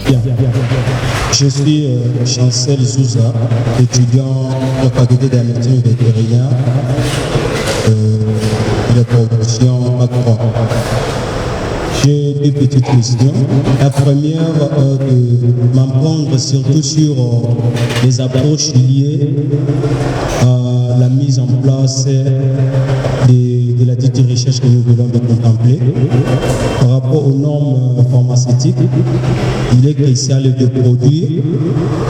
Bien. Je suis Chancel Zouza, étudiant à la faculté de la médecine vétérinaire de la promotion A3. J'ai deux petites questions. La première, de m'apprendre surtout sur les approches liées à la mise en place de la dite recherche que nous voulons contempler. Par rapport aux normes pharmaceutiques, il est crucial de produire,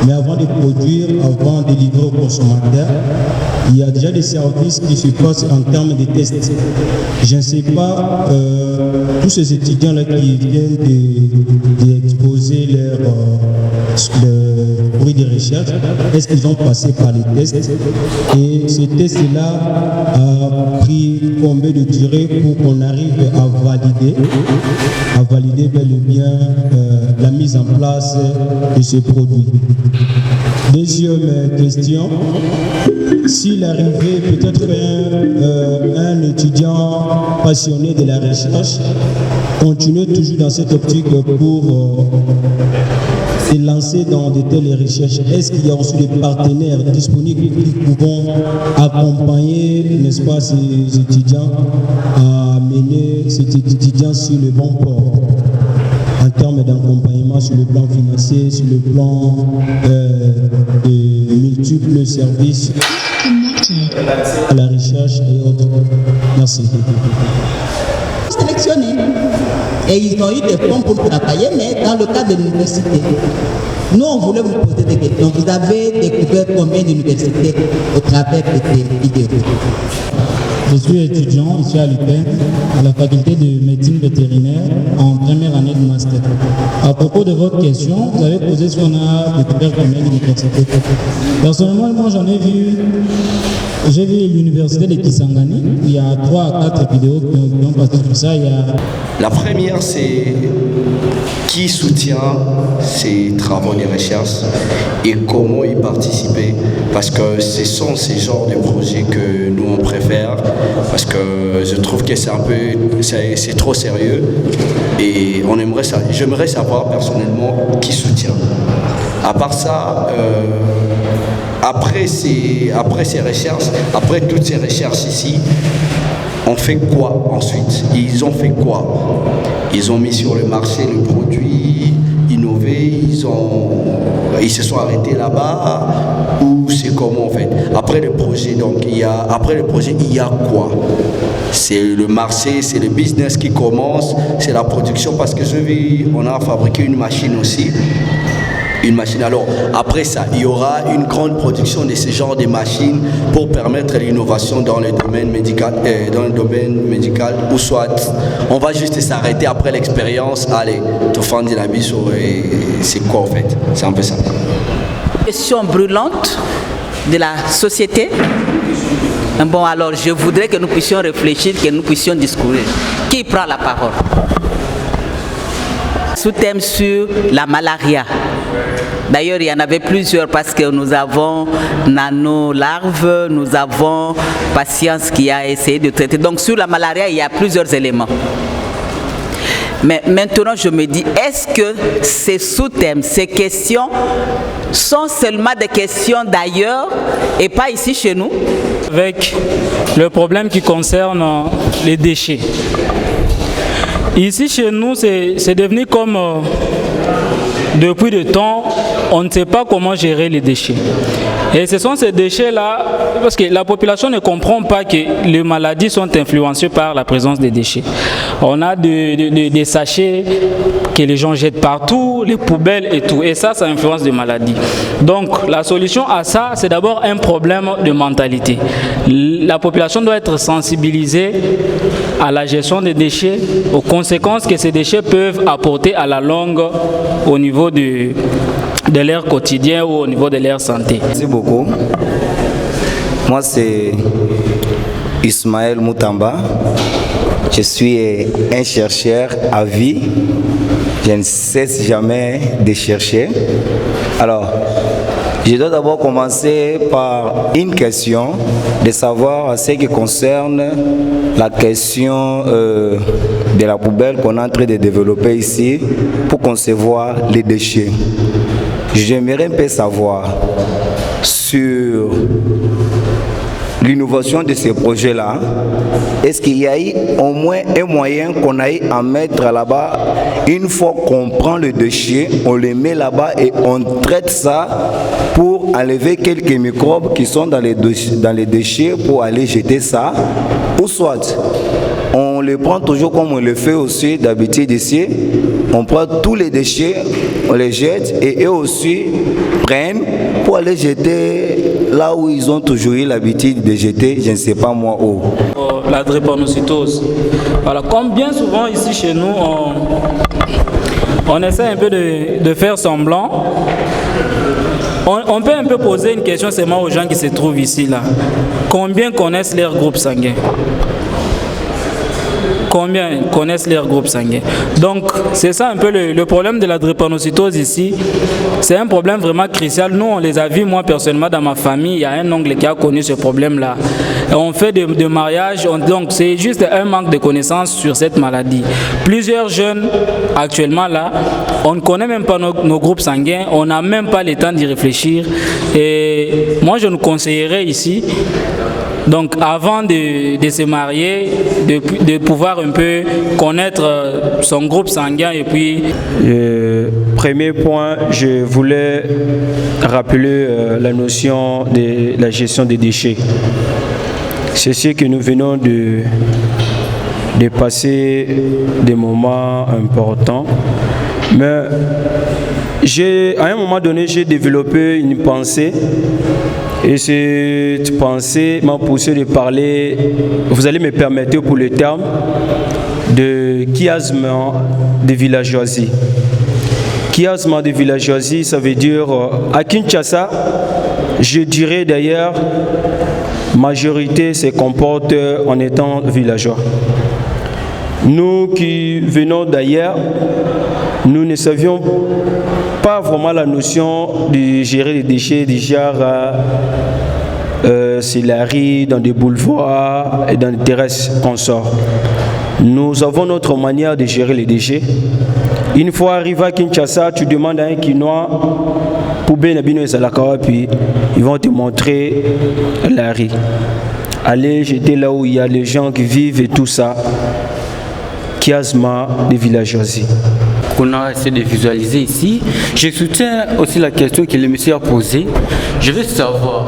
mais avant de produire, avant de livrer au consommateur, il y a déjà des services qui se passent en termes de tests. Je ne sais pas, tous ces étudiants-là qui viennent d'exposer leurs fruits de recherche, est-ce qu'ils ont passé par les tests? Et ce test-là a pris combien de durée pour qu'on arrive à valider bel et bien la mise en place de ce produit. Deuxième question, s'il arrivait peut-être un étudiant passionné de la recherche, continuer toujours dans cette optique pour se lancer dans de telles recherches, est-ce qu'il y a aussi des partenaires disponibles qui pourront accompagner, n'est-ce pas, ces étudiants à mener ces étudiants sur le bon port en termes d'accompagnement sur le plan financier, sur le plan de multiples services à la recherche et autres. Merci. Sélectionnés. Et ils ont eu des fonds pour travailler, mais dans le cadre de l'université. Nous, on voulait vous poser des questions. Vous avez découvert combien d'universités au travers de ces vidéos? Je suis étudiant ici à l'UPEN, à la faculté de médecine vétérinaire, en première année de master. À propos de votre question, vous avez posé si on a découvert combien d'universités. Personnellement, moi j'ai vu l'université de Kisangani, il y a 3 à 4 vidéos qui ont passé sur ça. La première, c'est qui soutient ces travaux de recherche et comment y participer, parce que ce sont ces genres de projets que nous on préfère, parce que je trouve que c'est trop sérieux et j'aimerais savoir personnellement qui soutient. À part ça, après ces recherches, après toutes ces recherches ici, on fait quoi ensuite? Ils ont fait quoi? Ils ont mis sur le marché le produit, innové, ils se sont arrêtés là-bas, ou c'est comment en fait? Après le projet, il y a quoi? C'est le marché, c'est le business qui commence, c'est la production, parce que on a fabriqué une machine aussi. Alors, après ça, il y aura une grande production de ce genre de machines pour permettre l'innovation dans le domaine médical, ou soit on va juste s'arrêter après l'expérience. Allez, tout fan de la biso, et c'est quoi en fait? C'est un peu ça. Question brûlante de la société. Bon, alors je voudrais que nous puissions réfléchir, que nous puissions discourir. Qui prend la parole? Sous-thème sur la malaria. D'ailleurs, il y en avait plusieurs parce que nous avons nano-larves, nous avons patience qui a essayé de traiter. Donc sur la malaria, il y a plusieurs éléments. Mais maintenant, je me dis, est-ce que ces sous-thèmes, ces questions sont seulement des questions d'ailleurs et pas ici chez nous? Avec le problème qui concerne les déchets. Ici chez nous, c'est devenu comme depuis le temps, on ne sait pas comment gérer les déchets. Et ce sont ces déchets-là, parce que la population ne comprend pas que les maladies sont influencées par la présence des déchets. On a des sachets que les gens jettent partout, les poubelles et tout. Et ça influence des maladies. Donc la solution à ça, c'est d'abord un problème de mentalité. La population doit être sensibilisée à la gestion des déchets, aux conséquences que ces déchets peuvent apporter à la longue au niveau de l'air quotidien ou au niveau de l'air santé. Merci beaucoup. Moi, c'est Ismaël Moutamba. Je suis un chercheur à vie. Je ne cesse jamais de chercher. Alors, je dois d'abord commencer par une question de savoir ce qui concerne la question de la poubelle qu'on est en train de développer ici pour concevoir les déchets. J'aimerais un peu savoir sur l'innovation de ces projets-là. Est-ce qu'il y a eu au moins un moyen qu'on a eu à mettre là-bas? Une fois qu'on prend le déchet, on le met là-bas et on traite ça pour enlever quelques microbes qui sont dans les déchets pour aller jeter ça. Ou soit, on les prend toujours comme on le fait aussi d'habitude ici. On prend tous les déchets, on les jette et eux aussi prennent pour aller jeter là où ils ont toujours eu l'habitude de jeter, je ne sais pas moi où. La drépanocytose. Voilà, comme bien souvent ici chez nous, on essaie un peu de faire semblant. On peut un peu poser une question seulement aux gens qui se trouvent ici là. Combien connaissent leur groupe sanguin? Combien connaissent leur groupe sanguin? Donc, c'est ça un peu le problème de la drépanocytose ici. C'est un problème vraiment crucial. Nous, on les a vus, moi personnellement, dans ma famille, il y a un oncle qui a connu ce problème-là. On fait de mariage, donc c'est juste un manque de connaissances sur cette maladie. Plusieurs jeunes, actuellement là, on ne connaît même pas nos groupes sanguins, on n'a même pas le temps d'y réfléchir. Et moi, je nous conseillerais ici, donc avant de se marier, de pouvoir un peu connaître son groupe sanguin et puis... Premier point, je voulais rappeler la notion de la gestion des déchets. C'est ce que nous venons de passer des moments importants. Mais à un moment donné, j'ai développé une pensée. Et cette pensée m'a poussé de parler, vous allez me permettre pour le terme, de chiasme de villageoisie. Chiasme de villageoisie, ça veut dire, à Kinshasa, je dirais d'ailleurs, majorité se comporte en étant villageois. Nous qui venons d'ailleurs, nous ne savions pas vraiment la notion de gérer les déchets, du genre c'est la rue, dans des boulevards et dans des terrasses consorts. Nous avons notre manière de gérer les déchets. Une fois arrivé à Kinshasa, tu demandes à un Quinois pour Benabino et Salakawa, puis ils vont te montrer la rue. Allez jeter là où il y a les gens qui vivent et tout ça. Chiasma des villageoisie. Qu'on a essayé de visualiser ici. Je soutiens aussi la question que le monsieur a posée. Je veux savoir,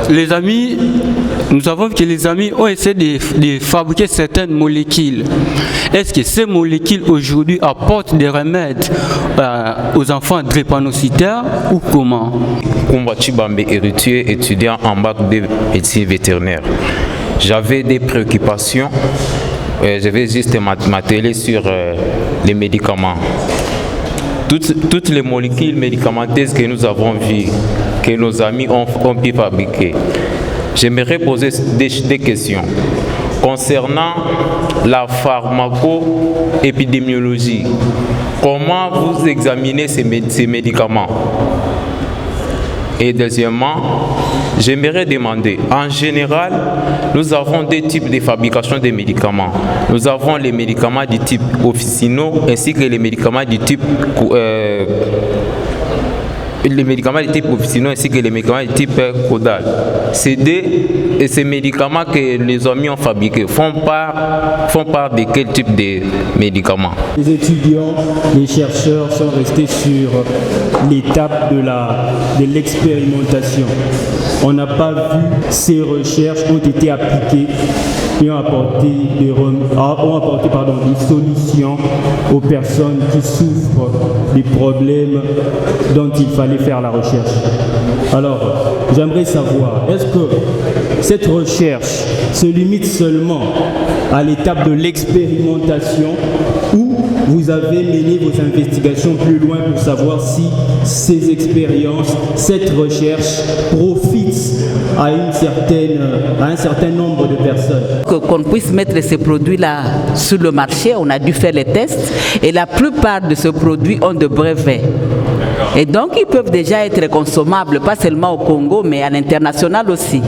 les amis, nous savons que les amis ont essayé de fabriquer certaines molécules. Est-ce que ces molécules aujourd'hui apportent des remèdes aux enfants drépanocytaires ou comment? Kumba Chibambe héritier, étudiant en bac de médecine vétérinaire. J'avais des préoccupations. Je vais juste m'atteler sur les médicaments. Toutes les molécules médicamenteuses que nous avons vues, que nos amis ont pu fabriquer. J'aimerais poser des questions concernant la pharmaco-épidémiologie. Comment vous examinez ces médicaments? Et deuxièmement, j'aimerais demander, en général, nous avons deux types de fabrication des médicaments. Nous avons les médicaments du type officinaux ainsi que les médicaments du type officinaux ainsi que les médicaments du type caudal. Ces médicaments que les amis ont fabriqués font part de quel type de médicaments? Les étudiants, les chercheurs sont restés sur l'étape de l'expérimentation. On n'a pas vu ces recherches ont été appliquées et ont apporté des solutions aux personnes qui souffrent des problèmes dont il fallait faire la recherche. Alors, j'aimerais savoir, est-ce que cette recherche se limite seulement à l'étape de l'expérimentation ou vous avez mené vos investigations plus loin pour savoir si ces expériences, cette recherche profite à un certain nombre de personnes? Qu'on puisse mettre ces produits-là sur le marché, on a dû faire les tests et la plupart de ces produits ont de brevets. Et donc ils peuvent déjà être consommables, pas seulement au Congo, mais à l'international aussi.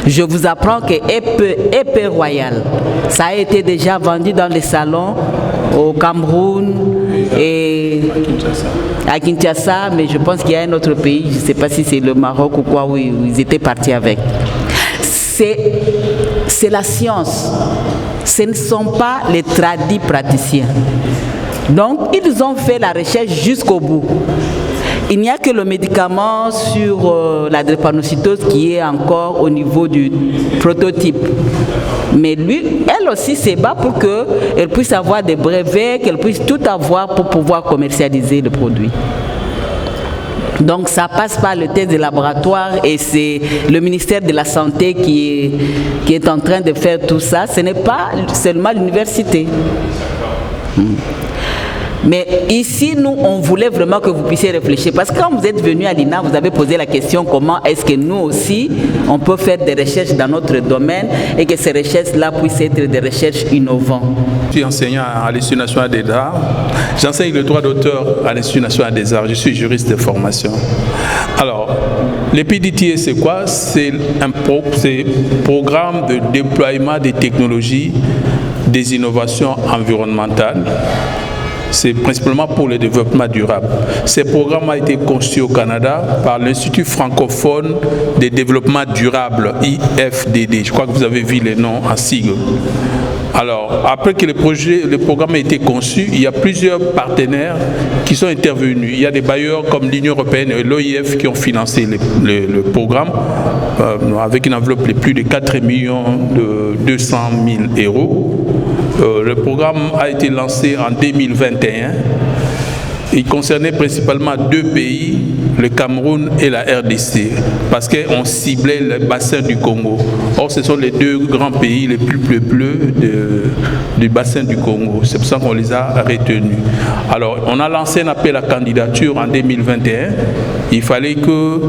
Je vous apprends que épée royale, ça a été déjà vendu dans les salons au Cameroun et à Kinshasa, mais je pense qu'il y a un autre pays, je ne sais pas si c'est le Maroc ou quoi, où ils étaient partis avec. C'est la science. Ce ne sont pas les tradis praticiens. Donc, ils ont fait la recherche jusqu'au bout. Il n'y a que le médicament sur la drépanocytose qui est encore au niveau du prototype. Mais elle aussi se bat pour qu'elle puisse avoir des brevets, qu'elle puisse tout avoir pour pouvoir commercialiser le produit. Donc ça passe par le test de laboratoire et c'est le ministère de la Santé qui est en train de faire tout ça. Ce n'est pas seulement l'université. Mais ici, nous, on voulait vraiment que vous puissiez réfléchir. Parce que quand vous êtes venu à l'INA, vous avez posé la question comment est-ce que nous aussi, on peut faire des recherches dans notre domaine et que ces recherches-là puissent être des recherches innovantes. Je suis enseignant à l'Institut national des arts. J'enseigne le droit d'auteur à l'Institut national des arts. Je suis juriste de formation. Alors, les PDTA, c'est quoi? C'est un programme de déploiement des technologies, des innovations environnementales. C'est principalement pour le développement durable. Ce programme a été conçu au Canada par l'Institut francophone de développement durable, IFDD. Je crois que vous avez vu les noms en sigle. Alors, après que le programme a été conçu, il y a plusieurs partenaires qui sont intervenus. Il y a des bailleurs comme l'Union européenne et l'OIF qui ont financé le programme avec une enveloppe de plus de 4 200 000 €. Le programme a été lancé en 2021. Il concernait principalement 2 pays, le Cameroun et la RDC, parce qu'on ciblait le bassin du Congo. Or, ce sont les 2 grands pays les plus peupleux du bassin du Congo. C'est pour ça qu'on les a retenus. Alors, on a lancé un appel à candidature en 2021. Il fallait que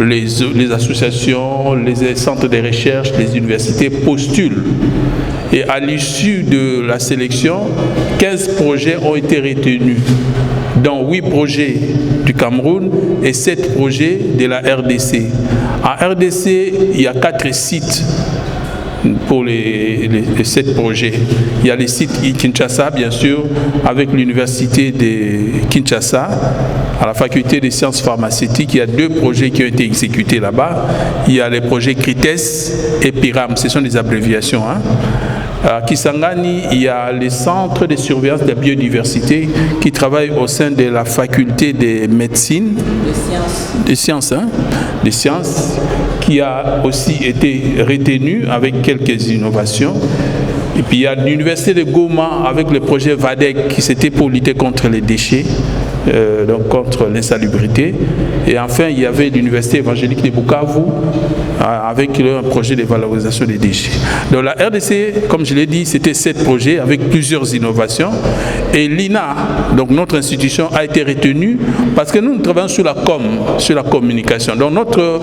les associations, les centres de recherche, les universités postulent. Et à l'issue de la sélection, 15 projets ont été retenus, dont 8 projets du Cameroun et 7 projets de la RDC. En RDC, il y a 4 sites pour les 7 projets. Il y a les sites Kinshasa, bien sûr, avec l'université de Kinshasa, à la faculté des sciences pharmaceutiques. Il y a 2 projets qui ont été exécutés là-bas. Il y a les projets CRITES et PIRAM, ce sont des abréviations. À Kisangani, il y a les centres de surveillance de la biodiversité qui travaillent au sein de la faculté de médecine, des sciences, qui a aussi été retenu avec quelques innovations. Et puis il y a l'université de Goma avec le projet VADEC qui c'était pour lutter contre les déchets, donc contre l'insalubrité. Et enfin, il y avait l'université évangélique de Bukavu avec un projet de valorisation des déchets. Donc la RDC, comme je l'ai dit, c'était 7 projets avec plusieurs innovations. Et l'INA, donc notre institution, a été retenue parce que nous travaillons sur la sur la communication. Donc notre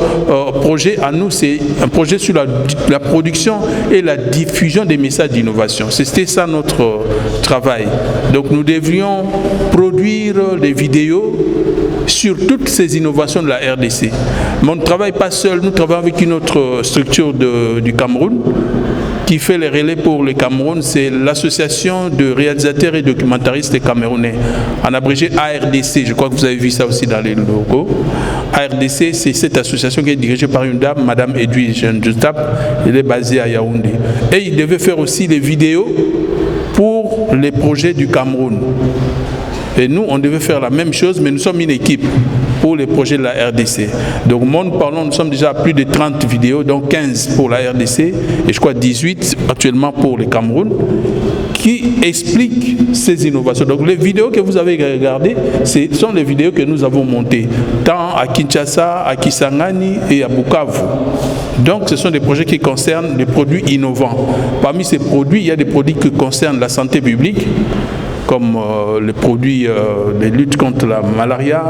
projet à nous, c'est un projet sur la production et la diffusion des messages d'innovation. C'était ça notre travail. Donc nous devrions produire des vidéos sur toutes ces innovations de la RDC. Mais on ne travaille pas seul, nous travaillons avec une autre structure du Cameroun qui fait les relais pour le Cameroun, c'est l'association de réalisateurs et documentaristes camerounais, en abrégé ARDC, je crois que vous avez vu ça aussi dans les logos. ARDC, c'est cette association qui est dirigée par une dame, Madame Edwige Njutap, elle est basée à Yaoundé. Et il devait faire aussi des vidéos pour les projets du Cameroun. Et nous, on devait faire la même chose, mais nous sommes une équipe pour les projets de la RDC. Donc, monde parlant, nous sommes déjà à plus de 30 vidéos, donc 15 pour la RDC et je crois 18 actuellement pour le Cameroun, qui expliquent ces innovations. Donc, les vidéos que vous avez regardées, ce sont les vidéos que nous avons montées, tant à Kinshasa, à Kisangani et à Bukavu. Donc, ce sont des projets qui concernent des produits innovants. Parmi ces produits, il y a des produits qui concernent la santé publique, comme les produits de lutte contre la malaria,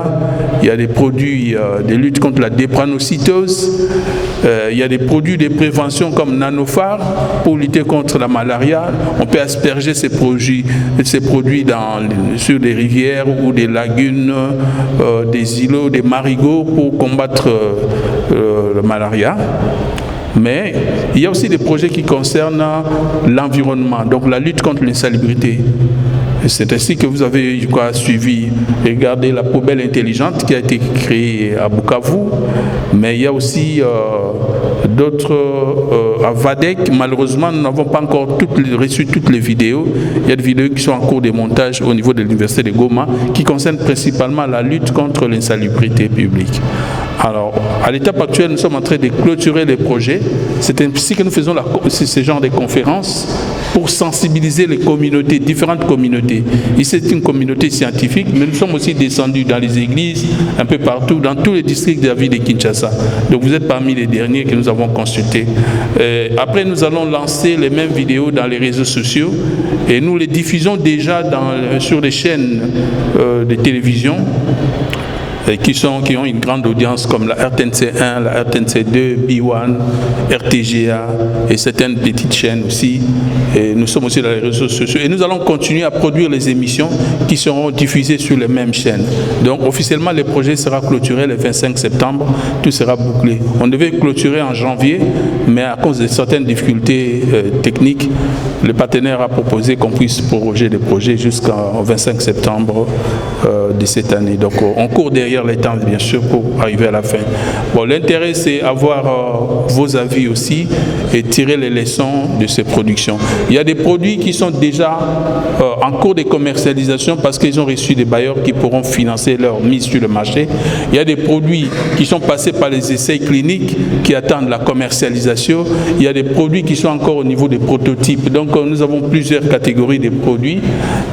il y a des produits de lutte contre la drépanocytose, il y a des produits de prévention comme Nanophar pour lutter contre la malaria. On peut asperger ces produits sur des rivières ou des lagunes, des îlots, des marigots pour combattre la malaria. Mais il y a aussi des projets qui concernent l'environnement, donc la lutte contre l'insalubrité. C'est ainsi que vous avez, je crois, suivi, regardez la poubelle intelligente qui a été créée à Bukavu, mais il y a aussi d'autres à Vadek. Malheureusement, nous n'avons pas encore reçu toutes les vidéos. Il y a des vidéos qui sont en cours de montage au niveau de l'université de Goma qui concernent principalement la lutte contre l'insalubrité publique. Alors, à l'étape actuelle, nous sommes en train de clôturer les projets. C'est ainsi que nous faisons ce genre de conférences pour sensibiliser les communautés, différentes communautés. Ici, c'est une communauté scientifique, mais nous sommes aussi descendus dans les églises, un peu partout, dans tous les districts de la ville de Kinshasa. Donc, vous êtes parmi les derniers que nous avons consultés. Après, nous allons lancer les mêmes vidéos dans les réseaux sociaux et nous les diffusons déjà sur les chaînes de télévision qui ont une grande audience comme la RTNC1, la RTNC2, B1, RTGA et certaines petites chaînes aussi. Et nous sommes aussi dans les réseaux sociaux et nous allons continuer à produire les émissions qui seront diffusées sur les mêmes chaînes. Donc officiellement, le projet sera clôturé le 25 septembre, tout sera bouclé. On devait clôturer en janvier, mais à cause de certaines difficultés techniques, le partenaire a proposé qu'on puisse proroger le projet jusqu'au 25 septembre de cette année. Donc on court derrière les temps, bien sûr, pour arriver à la fin. Bon, l'intérêt, c'est avoir vos avis aussi et tirer les leçons de ces productions. Il y a des produits qui sont déjà en cours de commercialisation parce qu'ils ont reçu des bailleurs qui pourront financer leur mise sur le marché. Il y a des produits qui sont passés par les essais cliniques qui attendent la commercialisation. Il y a des produits qui sont encore au niveau des prototypes. Donc, nous avons plusieurs catégories de produits.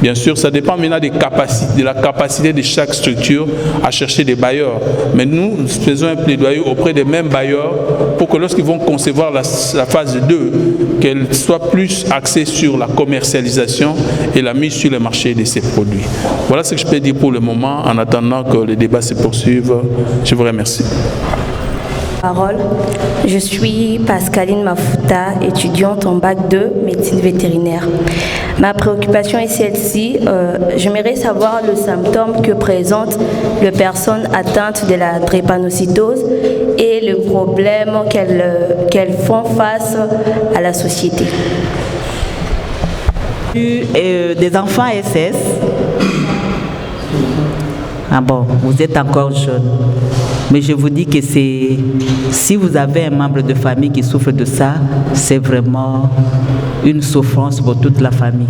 Bien sûr, ça dépend maintenant de la capacité de chaque structure à chercher des bailleurs. Mais nous faisons un plaidoyer auprès des mêmes bailleurs pour que lorsqu'ils vont concevoir la phase 2, qu'elle soit plus axée sur la commercialisation et la mise sur le marché de ces produits. Voilà ce que je peux dire pour le moment en attendant que les débats se poursuivent. Je vous remercie. Parole. Je suis Pascaline Mafuta, étudiante en bac 2 médecine vétérinaire. Ma préoccupation est celle-ci. J'aimerais savoir le symptôme que présentent les personnes atteintes de la drépanocytose et le problème qu'elles font face à la société. Des enfants SS. Ah bon, vous êtes encore jeune. Mais je vous dis que si vous avez un membre de famille qui souffre de ça, c'est vraiment une souffrance pour toute la famille.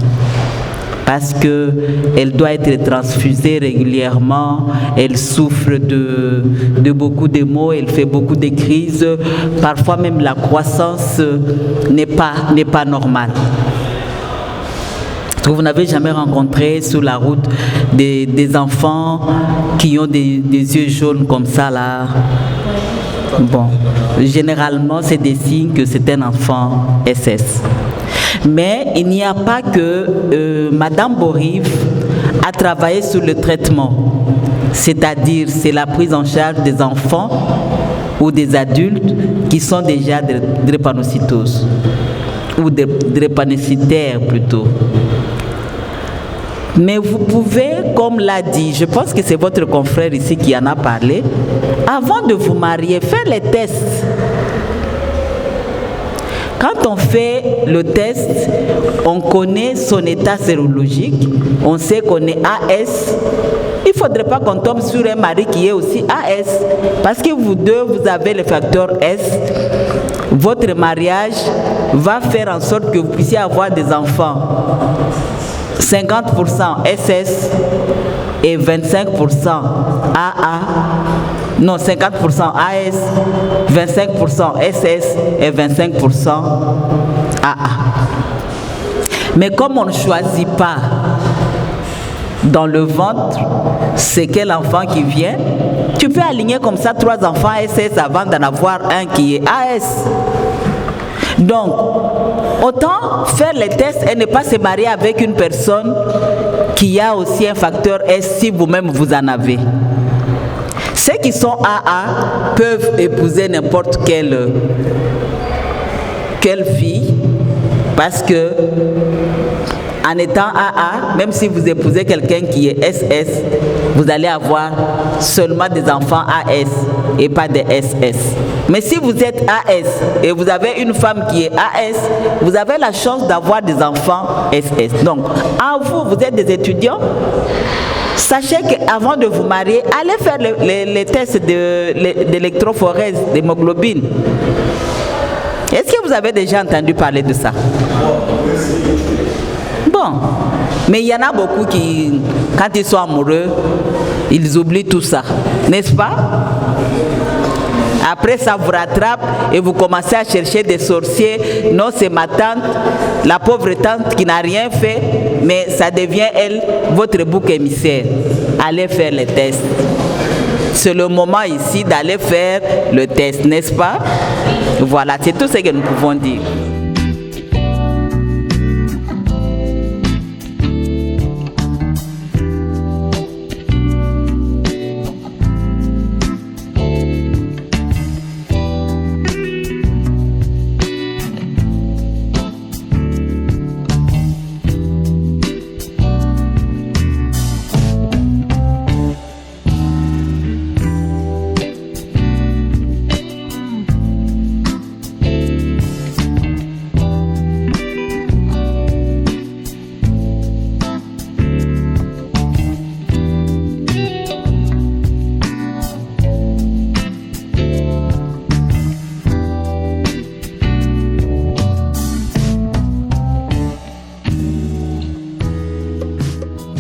Parce qu'elle doit être transfusée régulièrement, elle souffre de beaucoup de maux, elle fait beaucoup de crises. Parfois même la croissance n'est pas normale. Vous n'avez jamais rencontré sur la route des enfants qui ont des yeux jaunes comme ça là? Bon, généralement c'est des signes que c'est un enfant SS. Mais il n'y a pas que Madame Borive a travaillé sur le traitement. C'est-à-dire c'est la prise en charge des enfants ou des adultes qui sont déjà de drépanocytose ou de drépanocytaires plutôt. Mais vous pouvez, comme l'a dit, je pense que c'est votre confrère ici qui en a parlé, avant de vous marier, faire les tests. Quand on fait le test, on connaît son état sérologique, on sait qu'on est AS. Il ne faudrait pas qu'on tombe sur un mari qui est aussi AS, parce que vous deux, vous avez le facteur S. Votre mariage va faire en sorte que vous puissiez avoir des enfants. 50% SS et 25% AA. Non, 50% AS, 25% SS et 25% AA. Mais comme on ne choisit pas dans le ventre, c'est quel enfant qui vient, tu peux aligner comme ça 3 enfants SS avant d'en avoir un qui est AS. Donc, autant faire les tests et ne pas se marier avec une personne qui a aussi un facteur S si vous-même vous en avez. Ceux qui sont AA peuvent épouser n'importe quelle fille parce que en étant AA, même si vous épousez quelqu'un qui est SS, vous allez avoir seulement des enfants AS et pas des SS. Mais si vous êtes AS et vous avez une femme qui est AS, vous avez la chance d'avoir des enfants SS. Donc, à vous, vous êtes des étudiants, sachez qu'avant de vous marier, allez faire les tests d'électrophorèse, d'hémoglobine. Est-ce que vous avez déjà entendu parler de ça? Bon, mais il y en a beaucoup qui, quand ils sont amoureux, ils oublient tout ça, n'est-ce pas? Après, ça vous rattrape et vous commencez à chercher des sorciers. Non, c'est ma tante, la pauvre tante qui n'a rien fait, mais ça devient, elle, votre bouc émissaire. Allez faire les tests. C'est le moment ici d'aller faire le test, n'est-ce pas? Voilà, c'est tout ce que nous pouvons dire.